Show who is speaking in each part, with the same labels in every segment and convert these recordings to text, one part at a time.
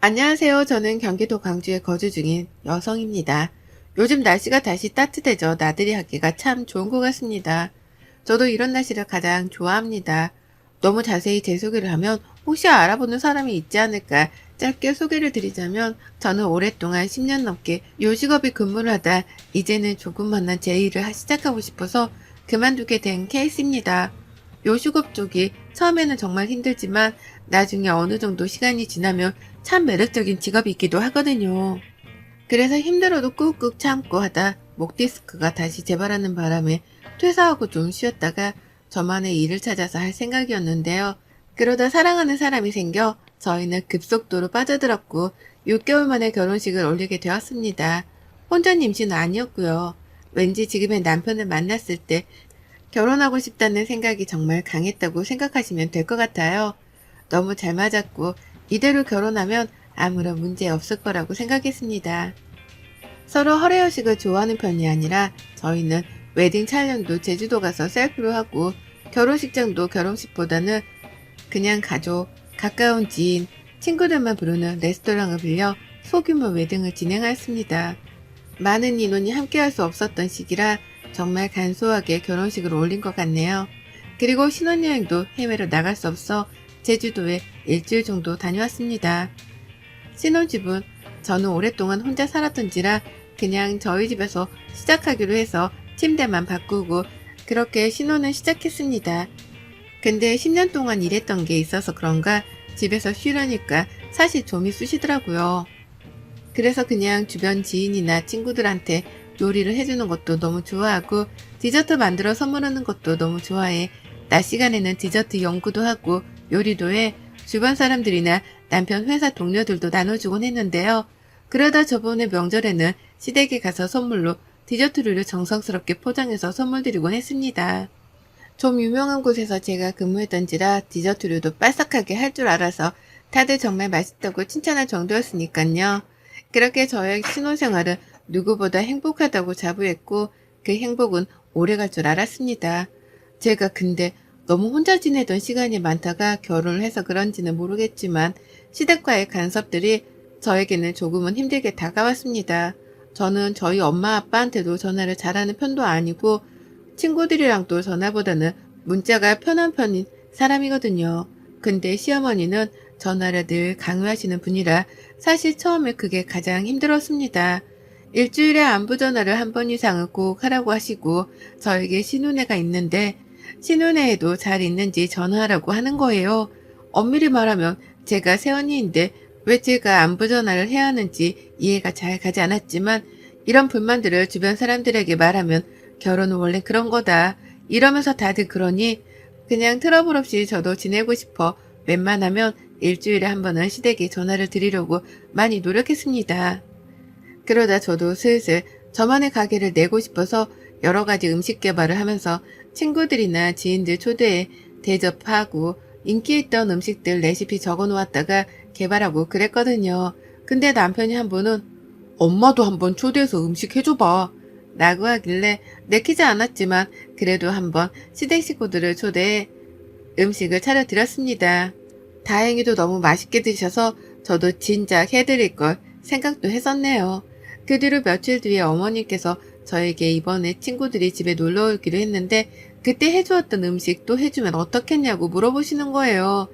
Speaker 1: 안녕하세요. 저는 경기도 광주에 거주 중인 여성입니다. 요즘 날씨가 다시 따뜻해져 나들이 하기가 참 좋은 것 같습니다. 저도 이런 날씨를 가장 좋아합니다. 너무 자세히 제 소개를 하면 혹시 알아보는 사람이 있지 않을까 짧게 소개를 드리자면 저는 오랫동안 10년 넘게 요식업에 근무를 하다 이제는 조금만한 제 일을 시작하고 싶어서 그만두게 된 케이스입니다. 요식업 쪽이 처음에는 정말 힘들지만 나중에 어느 정도 시간이 지나면 참 매력적인 직업이기도 하거든요. 그래서 힘들어도 꾹꾹 참고 하다 목 디스크가 다시 재발하는 바람에 퇴사하고 좀 쉬었다가 저만의 일을 찾아서 할 생각이었는데요. 그러다 사랑하는 사람이 생겨 저희는 급속도로 빠져들었고 6개월 만에 결혼식을 올리게 되었습니다. 혼전 임신은 아니었고요. 왠지 지금의 남편을 만났을 때 결혼하고 싶다는 생각이 정말 강했다고 생각하시면 될 것 같아요. 너무 잘 맞았고 이대로 결혼하면 아무런 문제 없을 거라고 생각했습니다. 서로 허례허식을 좋아하는 편이 아니라 저희는 웨딩 촬영도 제주도 가서 셀프로 하고 결혼식장도 결혼식보다는 그냥 가족, 가까운 지인, 친구들만 부르는 레스토랑을 빌려 소규모 웨딩을 진행하였습니다. 많은 인원이 함께할 수 없었던 시기라 정말 간소하게 결혼식을 올린 것 같네요. 그리고 신혼여행도 해외로 나갈 수 없어 제주도에 일주일 정도 다녀왔습니다. 신혼집은 저는 오랫동안 혼자 살았던지라 그냥 저희 집에서 시작하기로 해서 침대만 바꾸고 그렇게 신혼을 시작했습니다. 근데 10년 동안 일했던 게 있어서 그런가 집에서 쉬려니까 사실 좀이 쑤시더라고요. 그래서 그냥 주변 지인이나 친구들한테 요리를 해주는 것도 너무 좋아하고 디저트 만들어 선물하는 것도 너무 좋아해. 낮 시간에는 디저트 연구도 하고 요리도 해. 주변 사람들이나 남편 회사 동료들도 나눠주곤 했는데요. 그러다 저번에 명절에는 시댁에 가서 선물로 디저트류를 정성스럽게 포장해서 선물 드리곤 했습니다. 좀 유명한 곳에서 제가 근무했던지라 디저트류도 빠삭하게 할 줄 알아서 다들 정말 맛있다고 칭찬할 정도였으니까요. 그렇게 저의 신혼생활은 누구보다 행복하다고 자부했고 그 행복은 오래갈 줄 알았습니다. 제가 근데 너무 혼자 지내던 시간이 많다가 결혼을 해서 그런지는 모르겠지만 시댁과의 간섭들이 저에게는 조금은 힘들게 다가왔습니다. 저는 저희 엄마 아빠한테도 전화를 잘하는 편도 아니고 친구들이랑도 전화보다는 문자가 편한 편인 사람이거든요. 근데 시어머니는 전화를 늘 강요하시는 분이라 사실 처음에 그게 가장 힘들었습니다. 일주일에 안부 전화를 한 번 이상은 꼭 하라고 하시고 저에게 신혼애가 있는데 신혼애에도 잘 있는지 전화하라고 하는 거예요. 엄밀히 말하면 제가 새언니인데 왜 제가 안부 전화를 해야 하는지 이해가 잘 가지 않았지만 이런 불만들을 주변 사람들에게 말하면 결혼은 원래 그런 거다. 이러면서 다들 그러니 그냥 트러블 없이 저도 지내고 싶어 웬만하면 일주일에 한 번은 시댁에 전화를 드리려고 많이 노력했습니다. 그러다 저도 슬슬 저만의 가게를 내고 싶어서 여러 가지 음식 개발을 하면서 친구들이나 지인들 초대해 대접하고 인기 있던 음식들 레시피 적어 놓았다가 개발하고 그랬거든요. 근데 남편이 한 번은 엄마도 한번 초대해서 음식 해줘봐 라고 하길래 내키지 않았지만 그래도 한번 시댁 식구들을 초대해 음식을 차려드렸습니다. 다행히도 너무 맛있게 드셔서 저도 진작 해드릴 걸 생각도 했었네요. 그 뒤로 며칠 뒤에 어머니께서 저에게 이번에 친구들이 집에 놀러 오기로 했는데 그때 해주었던 음식 또 해주면 어떻겠냐고 물어보시는 거예요.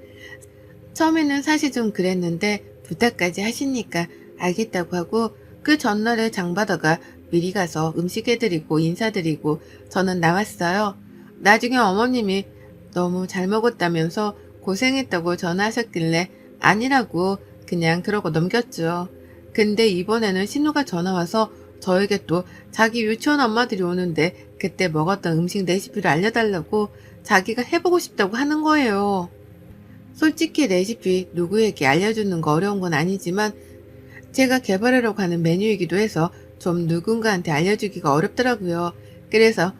Speaker 1: 처음에는 사실 좀 그랬는데 부탁까지 하시니까 알겠다고 하고 그 전날에 장바다가 미리 가서 음식 해드리고 인사드리고 저는 나왔어요. 나중에 어머님이 너무 잘 먹었다면서 고생했다고 전화하셨길래 아니라고 그냥 그러고 넘겼죠. 근데 이번에는 신우가 전화와서 저에게 또 자기 유치원 엄마들이 오는데 그때 먹었던 음식 레시피를 알려달라고 자기가 해보고 싶다고 하는 거예요. 솔직히 레시피 누구에게 알려주는 거 어려운 건 아니지만 제가 개발하려고 하는 메뉴이기도 해서 좀 누군가한테 알려주기가 어렵더라고요. 그래서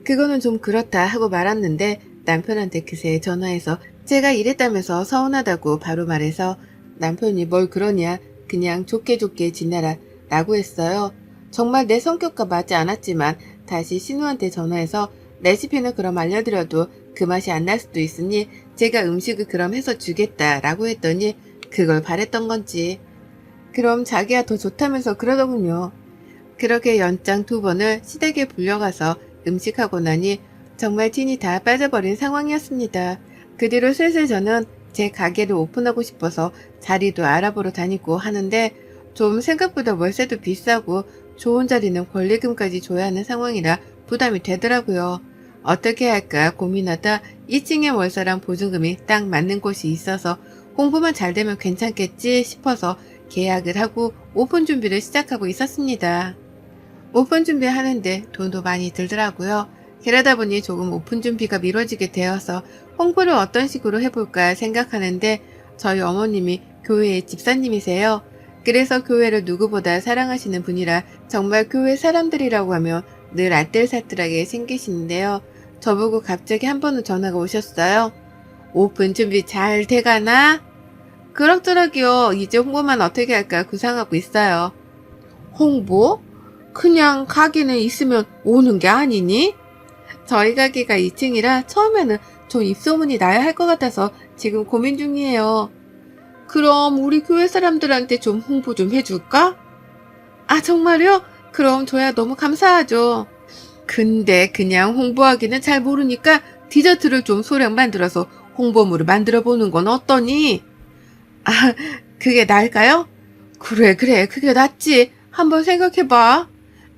Speaker 1: 그거는 좀 그렇다 하고 말았는데 남편한테 그새 전화해서 제가 이랬다면서 서운하다고 바로 말해서 남편이 뭘 그러냐 그냥 좋게 좋게 지내라 라고 했어요. 정말 내 성격과 맞지 않았지만 다시 신우한테 전화해서 레시피는 그럼 알려드려도 그 맛이 안 날 수도 있으니 제가 음식을 그럼 해서 주겠다 라고 했더니 그걸 바랬던 건지 그럼 자기야 더 좋다면서 그러더군요. 그렇게 연장 2번을 시댁에 불려가서 음식하고 나니 정말 진이 다 빠져버린 상황이었습니다. 그 뒤로 슬슬 저는 제 가게를 오픈하고 싶어서 자리도 알아보러 다니고 하는데 좀 생각보다 월세도 비싸고 좋은 자리는 권리금까지 줘야 하는 상황이라 부담이 되더라고요. 어떻게 할까 고민하다 2층에 월세랑 보증금이 딱 맞는 곳이 있어서 공부만 잘 되면 괜찮겠지 싶어서 계약을 하고 오픈 준비를 시작하고 있었습니다. 오픈 준비하는데 돈도 많이 들더라고요. 그러다 보니 조금 오픈 준비가 미뤄지게 되어서 홍보를 어떤 식으로 해볼까 생각하는데 저희 어머님이 교회의 집사님이세요. 그래서 교회를 누구보다 사랑하시는 분이라 정말 교회 사람들이라고 하면 늘 알뜰살뜰하게 생기시는데요. 저보고 갑자기 한 번은 전화가 오셨어요. 오픈 준비 잘 돼가나? 그럭저럭이요. 이제 홍보만 어떻게 할까 구상하고 있어요. 홍보? 그냥 가게는 있으면 오는 게 아니니? 저희 가게가 2층이라 처음에는 좀 입소문이 나야 할 것 같아서 지금 고민 중이에요. 그럼 우리 교회 사람들한테 좀 홍보 좀 해줄까? 아, 정말요? 그럼 저야 너무 감사하죠. 근데 그냥 홍보하기는 잘 모르니까 디저트를 좀 소량 만들어서 홍보물을 만들어 보는 건 어떠니? 아, 그게 나을까요? 그래, 그게 낫지. 한번 생각해봐.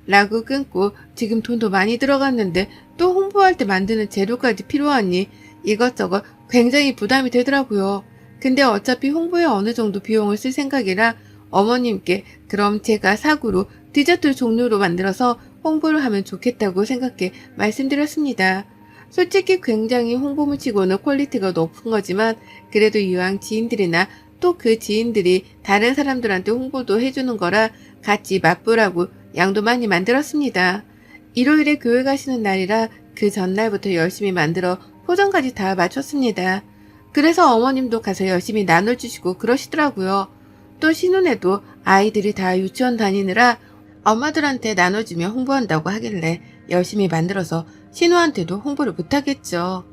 Speaker 1: 라고 끊고 지금 돈도 많이 들어갔는데 또 홍보할 때 만드는 재료까지 필요하니 이것저것 굉장히 부담이 되더라고요. 근데 어차피 홍보에 어느 정도 비용을 쓸 생각이라 어머님께 그럼 제가 사구로 디저트 종류로 만들어서 홍보를 하면 좋겠다고 생각해 말씀드렸습니다. 솔직히 굉장히 홍보물 치고는 퀄리티가 높은 거지만 그래도 이왕 지인들이나 또 그 지인들이 다른 사람들한테 홍보도 해주는 거라 같이 맛보라고 양도 많이 만들었습니다. 일요일에 교회 가시는 날이라 그 전날부터 열심히 만들어 포장까지 다 마쳤습니다. 그래서 어머님도 가서 열심히 나눠주시고 그러시더라고요. 또 신혼에도 아이들이 다 유치원 다니느라 엄마들한테 나눠주며 홍보한다고 하길래 열심히 만들어서 신우한테도 홍보를 못하겠죠.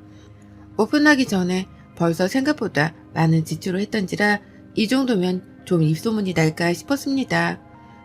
Speaker 1: 오픈하기 전에 벌써 생각보다 많은 지출을 했던지라 이 정도면 좀 입소문이 날까 싶었습니다.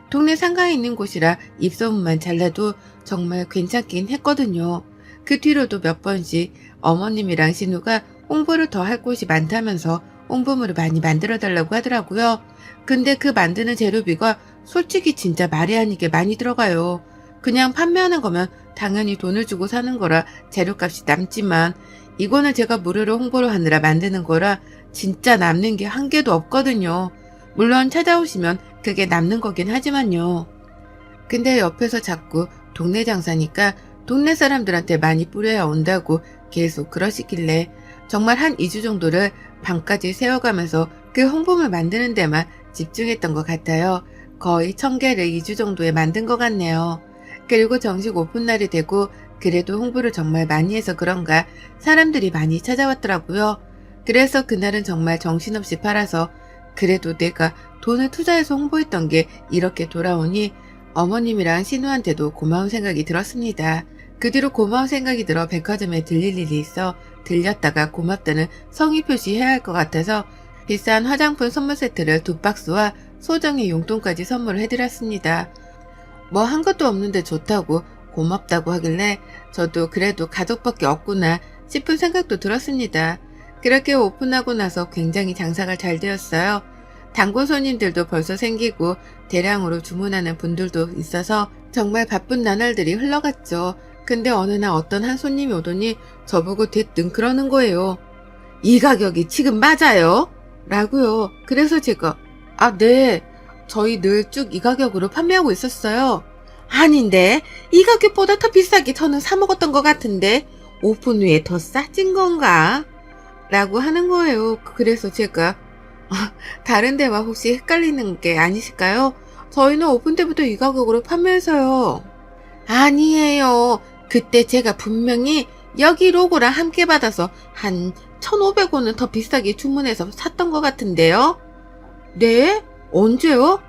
Speaker 1: 동네 상가에 있는 곳이라 입소문만 잘라도 정말 괜찮긴 했거든요. 그 뒤로도 몇 번씩 어머님이랑 신우가 홍보를 더 할 곳이 많다면서 홍보물을 많이 만들어 달라고 하더라고요. 근데 그 만드는 재료비가 솔직히 진짜 말이 아니게 많이 들어가요. 그냥 판매하는 거면 당연히 돈을 주고 사는 거라 재료값이 남지만 이거는 제가 무료로 홍보를 하느라 만드는 거라 진짜 남는 게 한 개도 없거든요. 물론 찾아오시면 그게 남는 거긴 하지만요. 근데 옆에서 자꾸 동네 장사니까 동네 사람들한테 많이 뿌려야 온다고 계속 그러시길래 정말 한 2주 정도를 밤까지 세워가면서 그 홍보물 만드는 데만 집중했던 것 같아요. 거의 1000개를 2주 정도에 만든 것 같네요. 그리고 정식 오픈날이 되고 그래도 홍보를 정말 많이 해서 그런가 사람들이 많이 찾아왔더라고요. 그래서 그날은 정말 정신없이 팔아서 그래도 내가 돈을 투자해서 홍보했던 게 이렇게 돌아오니 어머님이랑 신우한테도 고마운 생각이 들었습니다. 그 뒤로 고마운 생각이 들어 백화점에 들릴 일이 있어 들렸다가 고맙다는 성의 표시해야 할 것 같아서 비싼 화장품 선물 세트를 2박스와 소정의 용돈까지 선물을 해드렸습니다. 뭐 한 것도 없는데 좋다고 고맙다고 하길래 저도 그래도 가족밖에 없구나 싶은 생각도 들었습니다. 그렇게 오픈하고 나서 굉장히 장사가 잘 되었어요. 단골 손님들도 벌써 생기고 대량으로 주문하는 분들도 있어서 정말 바쁜 나날들이 흘러갔죠. 근데 어느 날 어떤 한 손님이 오더니 저보고 대뜸 그러는 거예요. 이 가격이 지금 맞아요? 라고요. 그래서 제가 네. 저희 늘 쭉 이 가격으로 판매하고 있었어요. 아닌데 이 가격보다 더 비싸게 저는 사 먹었던 것 같은데 오픈 후에 더 싸진 건가? 라고 하는 거예요. 그래서 제가 다른 데와 혹시 헷갈리는 게 아니실까요? 저희는 오픈 때부터 이 가격으로 판매해서요. 아니에요. 그때 제가 분명히 여기 로고랑 함께 받아서 한 1,500원은 더 비싸게 주문해서 샀던 것 같은데요. 네? 언제요?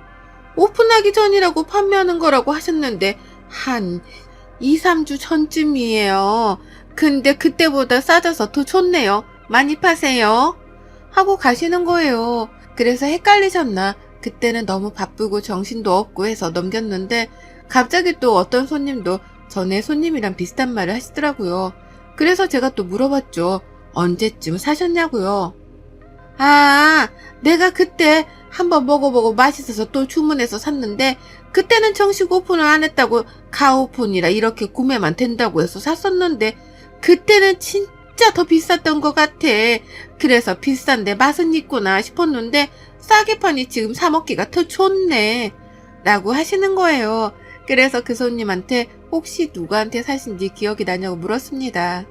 Speaker 1: 오픈하기 전이라고 판매하는 거라고 하셨는데 한 2, 3주 전쯤이에요. 근데 그때보다 싸져서 더 좋네요. 많이 파세요. 하고 가시는 거예요. 그래서 헷갈리셨나 그때는 너무 바쁘고 정신도 없고 해서 넘겼는데 갑자기 또 어떤 손님도 전에 손님이랑 비슷한 말을 하시더라고요. 그래서 제가 또 물어봤죠. 언제쯤 사셨냐고요. 아, 내가 그때 한번 먹어보고 맛있어서 또 주문해서 샀는데 그때는 정식 오픈을 안 했다고 가오픈이라 이렇게 구매만 된다고 해서 샀었는데 그때는 진짜 더 비쌌던 것 같아. 그래서 비싼데 맛은 있구나 싶었는데 싸게 파니 지금 사 먹기가 더 좋네. 라고 하시는 거예요. 그래서 그 손님한테 혹시 누구한테 사신지 기억이 나냐고 물었습니다.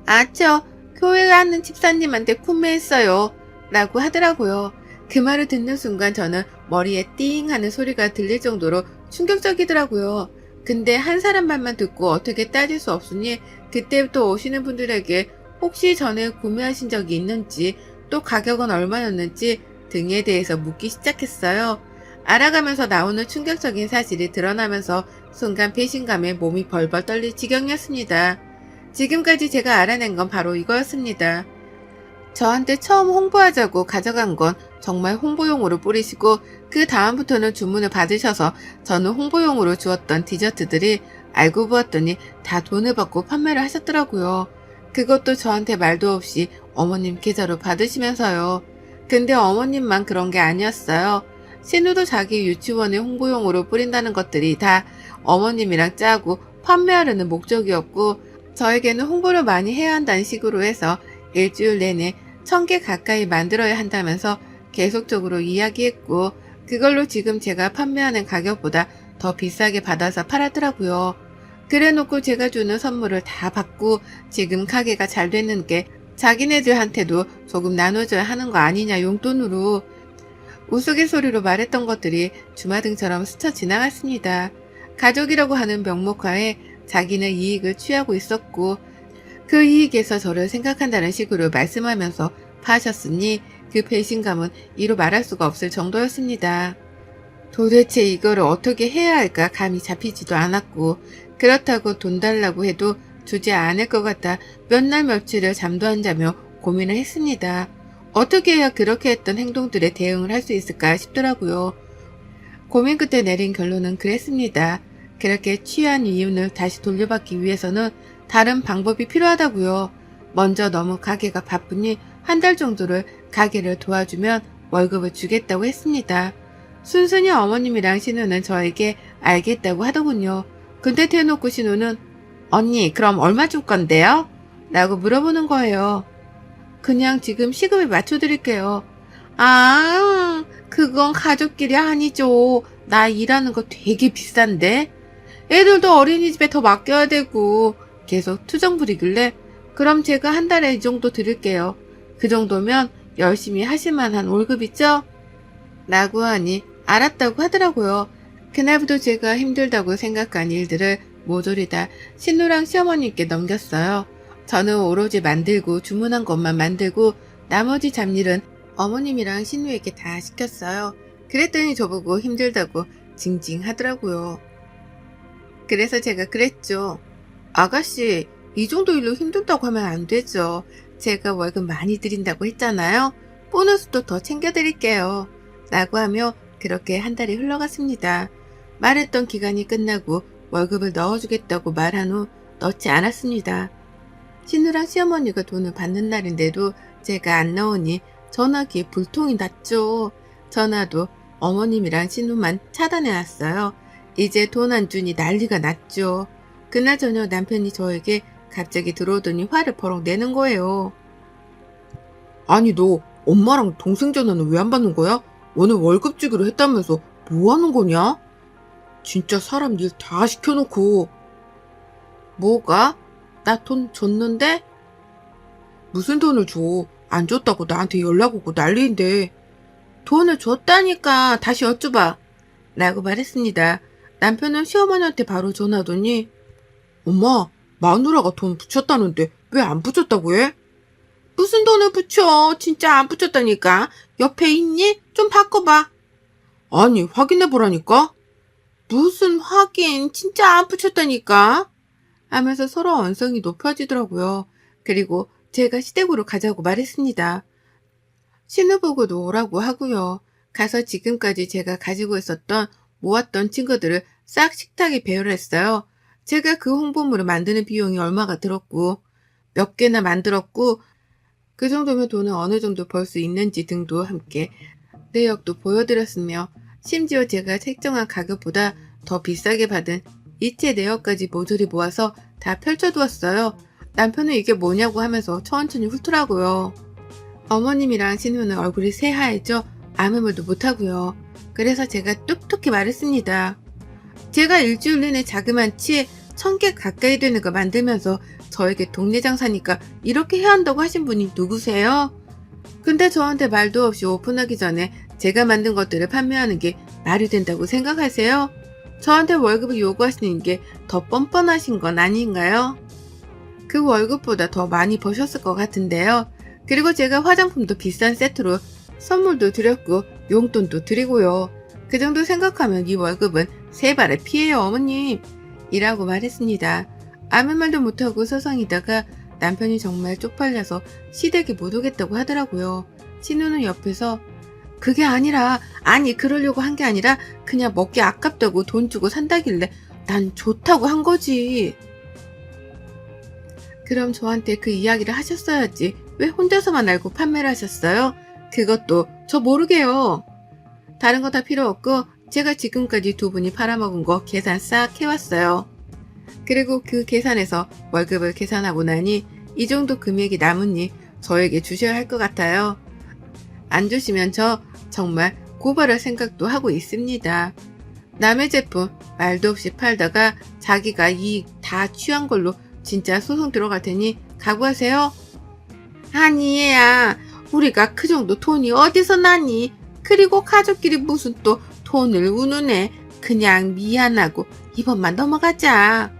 Speaker 1: 아, 저 교회 가는 집사님한테 구매했어요. 라고 하더라고요. 그 말을 듣는 순간 저는 머리에 띵 하는 소리가 들릴 정도로 충격적이더라고요. 근데 한 사람 말만 듣고 어떻게 따질 수 없으니 그때부터 오시는 분들에게 혹시 전에 구매하신 적이 있는지 또 가격은 얼마였는지 등에 대해서 묻기 시작했어요. 알아가면서 나오는 충격적인 사실이 드러나면서 순간 배신감에 몸이 벌벌 떨릴 지경이었습니다. 지금까지 제가 알아낸 건 바로 이거였습니다. 저한테 처음 홍보하자고 가져간 건 정말 홍보용으로 뿌리시고 그 다음부터는 주문을 받으셔서 저는 홍보용으로 주었던 디저트들이 알고 보았더니 다 돈을 받고 판매를 하셨더라고요. 그것도 저한테 말도 없이 어머님 계좌로 받으시면서요. 근데 어머님만 그런 게 아니었어요. 신우도 자기 유치원의 홍보용으로 뿌린다는 것들이 다 어머님이랑 짜고 판매하려는 목적이었고 저에게는 홍보를 많이 해야 한다는 식으로 해서 일주일 내내 1000개 가까이 만들어야 한다면서 계속적으로 이야기했고 그걸로 지금 제가 판매하는 가격보다 더 비싸게 받아서 팔았더라고요. 그래놓고 제가 주는 선물을 다 받고 지금 가게가 잘 되는 게 자기네들한테도 조금 나눠줘야 하는 거 아니냐 용돈으로 우스갯소리로 말했던 것들이 주마등처럼 스쳐 지나갔습니다. 가족이라고 하는 명목하에 자기는 이익을 취하고 있었고 그 이익에서 저를 생각한다는 식으로 말씀하면서 파셨으니 그 배신감은 이루 말할 수가 없을 정도였습니다. 도대체 이거를 어떻게 해야 할까 감이 잡히지도 않았고 그렇다고 돈 달라고 해도 주지 않을 것 같아 몇 날 며칠을 잠도 안 자며 고민을 했습니다. 어떻게 해야 그렇게 했던 행동들에 대응을 할 수 있을까 싶더라고요. 고민 끝에 내린 결론은 그랬습니다. 그렇게 취한 이윤을 다시 돌려받기 위해서는 다른 방법이 필요하다고요. 먼저 너무 가게가 바쁘니 한 달 정도를 가게를 도와주면 월급을 주겠다고 했습니다. 순순히 어머님이랑 신우는 저에게 알겠다고 하더군요. 근데 대놓고 신우는 언니 그럼 얼마 줄 건데요? 라고 물어보는 거예요. 그냥 지금 시급에 맞춰드릴게요. 아, 그건 가족끼리 아니죠. 나 일하는 거 되게 비싼데. 애들도 어린이집에 더 맡겨야 되고 계속 투정 부리길래 그럼 제가 한 달에 이 정도 드릴게요. 그 정도면 열심히 하실 만한 월급이죠? 라고 하니 알았다고 하더라고요. 그날부터 제가 힘들다고 생각한 일들을 모조리 다 신우랑 시어머님께 넘겼어요. 저는 오로지 만들고 주문한 것만 만들고 나머지 잡일은 어머님이랑 신우에게 다 시켰어요. 그랬더니 저보고 힘들다고 징징하더라고요. 그래서 제가 그랬죠. 아가씨, 이 정도 일로 힘들다고 하면 안 되죠. 제가 월급 많이 드린다고 했잖아요. 보너스도 더 챙겨드릴게요. 라고 하며 그렇게 한 달이 흘러갔습니다. 말했던 기간이 끝나고 월급을 넣어주겠다고 말한 후 넣지 않았습니다. 신우랑 시어머니가 돈을 받는 날인데도 제가 안 넣으니 전화기에 불통이 났죠. 전화도 어머님이랑 신우만 차단해놨어요. 이제 돈 안 주니 난리가 났죠. 그날 저녁 남편이 저에게 갑자기 들어오더니 화를 버럭 내는 거예요. 아니 너 엄마랑 동생 전화는 왜 안 받는 거야? 오늘 월급 주기로 했다면서 뭐 하는 거냐? 진짜 사람 일 다 시켜놓고. 뭐가? 나 돈 줬는데? 무슨 돈을 줘? 안 줬다고 나한테 연락 오고 난리인데. 돈을 줬다니까 다시 여쭤봐. 라고 말했습니다. 남편은 시어머니한테 바로 전화하더니 엄마, 마누라가 돈 붙였다는데 왜 안 붙였다고 해? 무슨 돈을 붙여? 진짜 안 붙였다니까. 옆에 있니? 좀 바꿔봐. 아니, 확인해보라니까. 무슨 확인? 진짜 안 붙였다니까. 하면서 서로 언성이 높아지더라고요. 그리고 제가 시댁으로 가자고 말했습니다. 신우 보고도 오라고 하고요. 가서 지금까지 제가 가지고 있었던 모았던 친구들을 싹 식탁에 배열했어요. 제가 그 홍보물을 만드는 비용이 얼마가 들었고 몇 개나 만들었고 그 정도면 돈을 어느 정도 벌 수 있는지 등도 함께 내역도 보여드렸으며 심지어 제가 책정한 가격보다 더 비싸게 받은 이체 내역까지 모조리 모아서 다 펼쳐두었어요. 남편은 이게 뭐냐고 하면서 천천히 훑더라고요. 어머님이랑 신우는 얼굴이 새하얘져 아무 말도 못하고요. 그래서 제가 뚝뚝히 말했습니다. 제가 일주일 내내 자그만치 1000개 가까이 되는 거 만들면서 저에게 동네 장사니까 이렇게 해야 한다고 하신 분이 누구세요? 근데 저한테 말도 없이 오픈하기 전에 제가 만든 것들을 판매하는 게 말이 된다고 생각하세요? 저한테 월급을 요구하시는 게 더 뻔뻔하신 건 아닌가요? 그 월급보다 더 많이 버셨을 것 같은데요. 그리고 제가 화장품도 비싼 세트로 선물도 드렸고 용돈도 드리고요. 그 정도 생각하면 이 월급은 세 발의 피해요, 어머님. 이라고 말했습니다. 아무 말도 못하고 서성이다가 남편이 정말 쪽팔려서 시댁에 못 오겠다고 하더라고요. 신우는 옆에서 그게 아니라 아니 그러려고 한 게 아니라 그냥 먹기 아깝다고 돈 주고 산다길래 난 좋다고 한 거지. 그럼 저한테 그 이야기를 하셨어야지. 왜 혼자서만 알고 판매를 하셨어요? 그것도 저 모르게요. 다른 거 다 필요 없고 제가 지금까지 두 분이 팔아먹은 거 계산 싹 해왔어요. 그리고 그 계산에서 월급을 계산하고 나니 이 정도 금액이 남으니 저에게 주셔야 할 것 같아요. 안 주시면 저 정말 고발할 생각도 하고 있습니다. 남의 제품 말도 없이 팔다가 자기가 이익 다 취한 걸로 진짜 소송 들어갈 테니 각오하세요. 아니 얘야, 우리가 그 정도 돈이 어디서 나니? 그리고 가족끼리 무슨 또 돈을 우누네. 그냥 미안하고 이번만 넘어가자.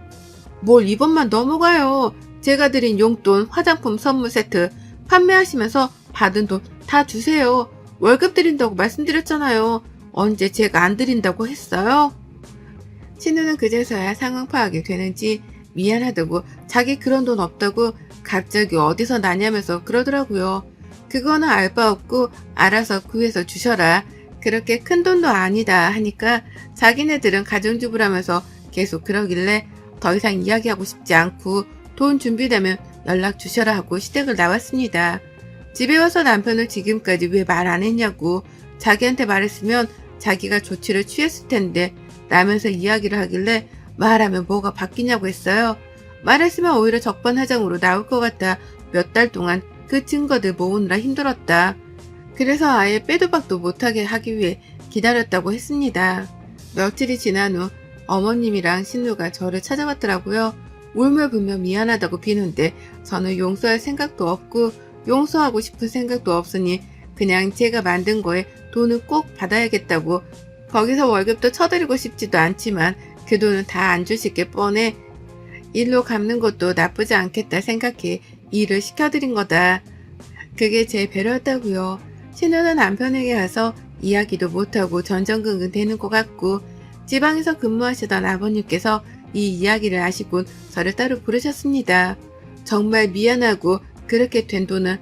Speaker 1: 뭘 이번만 넘어가요. 제가 드린 용돈, 화장품 선물 세트 판매하시면서 받은 돈 다 주세요. 월급 드린다고 말씀드렸잖아요. 언제 제가 안 드린다고 했어요? 신우는 그제서야 상황 파악이 되는지 미안하다고 자기 그런 돈 없다고 갑자기 어디서 나냐면서 그러더라고요. 그거는 알 바 없고 알아서 구해서 주셔라. 그렇게 큰 돈도 아니다 하니까 자기네들은 가정주부라면서 계속 그러길래 더 이상 이야기하고 싶지 않고 돈 준비되면 연락 주셔라 하고 시댁을 나왔습니다. 집에 와서 남편을 지금까지 왜 말 안 했냐고 자기한테 말했으면 자기가 조치를 취했을 텐데 라면서 이야기를 하길래 말하면 뭐가 바뀌냐고 했어요. 말했으면 오히려 적반하장으로 나올 것 같아 몇 달 동안 그 증거들 모으느라 힘들었다. 그래서 아예 빼도 박도 못하게 하기 위해 기다렸다고 했습니다. 며칠이 지난 후 어머님이랑 신우가 저를 찾아왔더라고요. 울며불며 미안하다고 비는데 저는 용서할 생각도 없고 용서하고 싶은 생각도 없으니 그냥 제가 만든 거에 돈을 꼭 받아야겠다고 거기서 월급도 쳐드리고 싶지도 않지만 그 돈은 다 안 주실 게 뻔해 일로 갚는 것도 나쁘지 않겠다 생각해 일을 시켜드린 거다. 그게 제 배려였다고요. 신우는 남편에게 가서 이야기도 못하고 전전긍긍 되는 것 같고 지방에서 근무하시던 아버님께서 이 이야기를 아시곤 저를 따로 부르셨습니다. 정말 미안하고 그렇게 된 돈은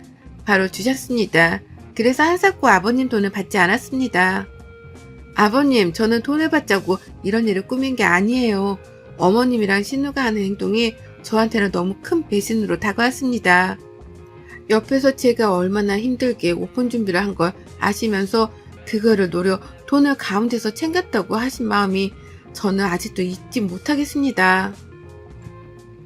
Speaker 1: 바로 주셨습니다. 그래서 한사코 아버님 돈을 받지 않았습니다. 아버님, 저는 돈을 받자고 이런 일을 꾸민 게 아니에요. 어머님이랑 신우가 하는 행동이 저한테는 너무 큰 배신으로 다가왔습니다. 옆에서 제가 얼마나 힘들게 오픈 준비를 한 걸 아시면서 그거를 노려 돈을 가운데서 챙겼다고 하신 마음이 저는 아직도 잊지 못하겠습니다.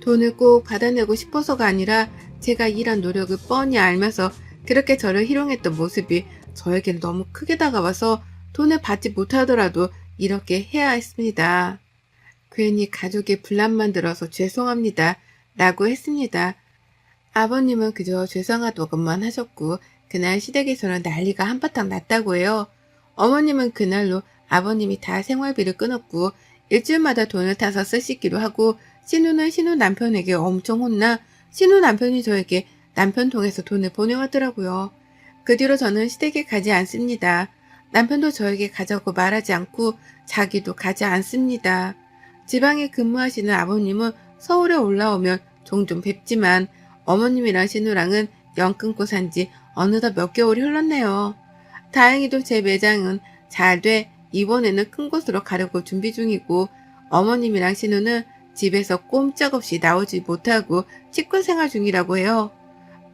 Speaker 1: 돈을 꼭 받아내고 싶어서가 아니라 제가 일한 노력을 뻔히 알면서 그렇게 저를 희롱했던 모습이 저에게는 너무 크게 다가와서 돈을 받지 못하더라도 이렇게 해야 했습니다. 괜히 가족의 분란 만들어서 죄송합니다. 라고 했습니다. 아버님은 그저 죄송하다고만 하셨고 그날 시댁에서는 난리가 한바탕 났다고 해요. 어머님은 그날로 아버님이 다 생활비를 끊었고 일주일마다 돈을 타서 쓰시기로 하고 신우는 신우 남편에게 엄청 혼나 신우 남편이 저에게 남편 통해서 돈을 보내왔더라고요. 그 뒤로 저는 시댁에 가지 않습니다. 남편도 저에게 가자고 말하지 않고 자기도 가지 않습니다. 지방에 근무하시는 아버님은 서울에 올라오면 종종 뵙지만 어머님이랑 신우랑은 연 끊고 산지 어느덧 몇 개월이 흘렀네요. 다행히도 제 매장은 잘 돼 이번에는 큰 곳으로 가려고 준비 중이고 어머님이랑 신우는 집에서 꼼짝없이 나오지 못하고 치과 생활 중이라고 해요.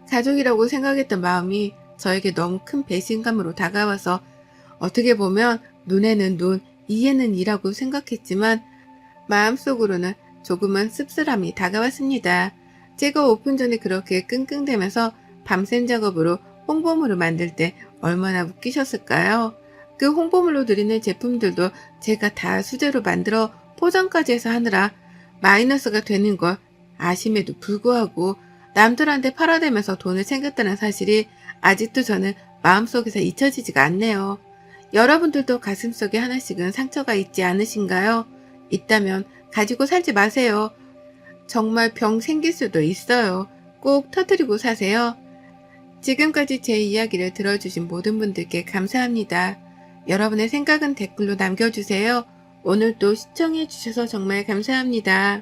Speaker 1: 가족이라고 생각했던 마음이 저에게 너무 큰 배신감으로 다가와서 어떻게 보면 눈에는 눈, 이에는 이라고 생각했지만 마음속으로는 조금은 씁쓸함이 다가왔습니다. 제가 오픈 전에 그렇게 끙끙대면서 밤샘 작업으로 홍보물을 만들 때 얼마나 웃기셨을까요? 그 홍보물로 드리는 제품들도 제가 다 수제로 만들어 포장까지 해서 하느라 마이너스가 되는 걸 아심에도 불구하고 남들한테 팔아대면서 돈을 챙겼다는 사실이 아직도 저는 마음속에서 잊혀지지가 않네요. 여러분들도 가슴속에 하나씩은 상처가 있지 않으신가요? 있다면 가지고 살지 마세요. 정말 병 생길 수도 있어요. 꼭 터뜨리고 사세요. 지금까지 제 이야기를 들어주신 모든 분들께 감사합니다. 여러분의 생각은 댓글로 남겨주세요. 오늘도 시청해주셔서 정말 감사합니다.